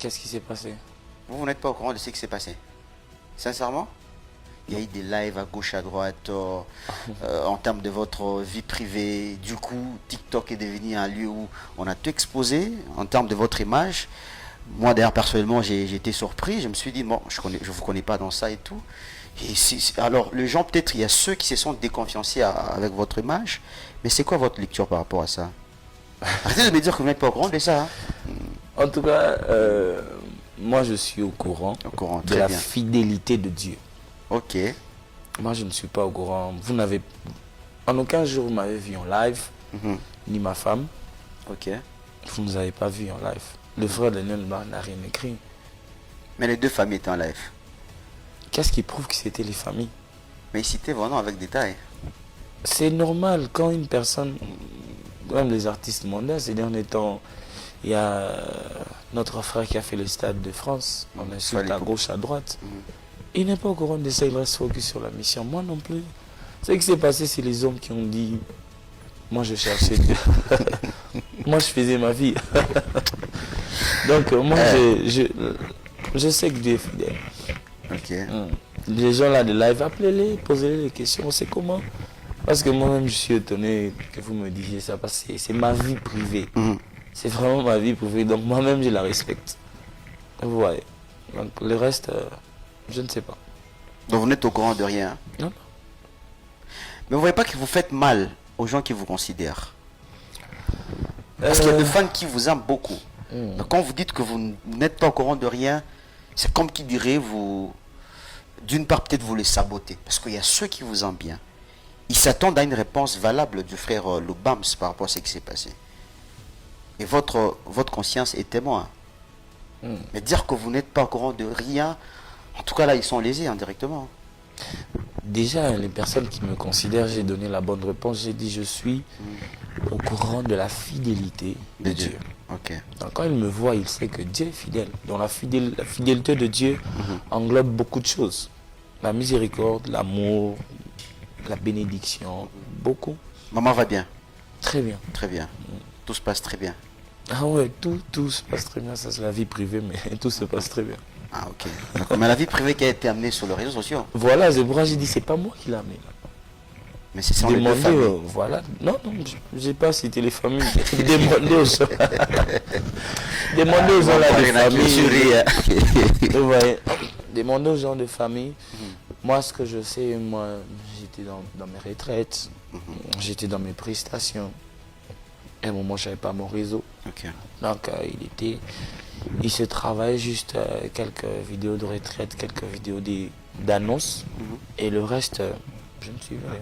Qu'est-ce qui s'est passé? Vous n'êtes pas au courant de ce qui s'est passé? Sincèrement? Il y a eu des lives à gauche, à droite, en termes de votre vie privée. Du coup, TikTok est devenu un lieu où on a tout exposé en termes de votre image. Moi, d'ailleurs, personnellement, j'ai été surpris. Je me suis dit, bon, je ne vous connais pas dans ça et tout. Et alors, les gens, peut-être, il y a ceux qui se sont déconfiancés avec votre image. Mais c'est quoi votre lecture par rapport à ça? Arrêtez de me dire que vous n'êtes pas au courant de ça. Hein. En tout cas, moi je suis au courant, de la fidélité de Dieu. Ok. Moi je ne suis pas au courant. Vous n'avez... En aucun jour vous m'avez vu en live, ni ma femme. Ok. Vous ne nous avez pas vu en live. Le frère de Nelma n'a rien écrit. Mais les deux familles étaient en live. Qu'est-ce qui prouve que c'était les familles? Mais il citait vraiment avec détail. C'est normal quand une personne, même les artistes mondains, ces derniers temps, il y a notre frère qui a fait le Stade de France, on insulte à gauche, à droite. Il n'est pas au courant de ça, il reste focus sur la mission. Moi non plus. Ce qui s'est passé, c'est les hommes qui ont dit, moi je cherchais Dieu. Moi je faisais ma vie. Donc moi je sais que Dieu est fidèle. Ok. Les gens là de live, appelez-les, posez-les les questions, on sait comment. Parce que moi-même je suis étonné que vous me disiez ça, parce que c'est ma vie privée. C'est vraiment ma vie privée, donc moi-même je la respecte. Vous voyez. Donc le reste, je ne sais pas. Donc vous n'êtes au courant de rien? Non. Mais vous ne voyez pas que vous faites mal aux gens qui vous considèrent? Parce qu'il y a des fans qui vous aiment beaucoup. Donc quand vous dites que vous n'êtes pas au courant de rien, c'est comme qui dirait vous... D'une part, peut-être vous les sabotez. Parce qu'il y a ceux qui vous aiment bien. Ils s'attendent à une réponse valable du frère Lubams par rapport à ce qui s'est passé. Et votre conscience est témoin. Mais dire que vous n'êtes pas au courant de rien, en tout cas là, ils sont lésés indirectement. Déjà, les personnes qui me considèrent, j'ai donné la bonne réponse. J'ai dit, je suis au courant de la fidélité de Dieu. Ok. Donc quand il me voit, il sait que Dieu est fidèle. Donc la fidélité de Dieu englobe beaucoup de choses. La miséricorde, l'amour, la bénédiction, beaucoup. Maman va bien? Très bien. Très bien. Tout se passe très bien. Ah ouais, tout se passe très bien. Ça c'est la vie privée, mais tout se passe très bien. Ah ok. Mais la vie privée qui a été amenée sur les réseaux sociaux. Voilà, c'est pourquoi j'ai dit, c'est pas moi qui l'ai amené là. Mais c'est sans les deux familles. Voilà. Non, j'ai pas cité les familles. Demandez aux gens. Demandez aux gens là de famille. Vous voyez. Demandez aux gens de famille. Moi, ce que je sais, moi, j'étais dans mes retraites. J'étais dans mes prestations. À un moment, je n'avais pas mon réseau. Donc, il se travaille juste quelques vidéos de retraite, quelques vidéos d'annonces. Et le reste, je ne suis pas.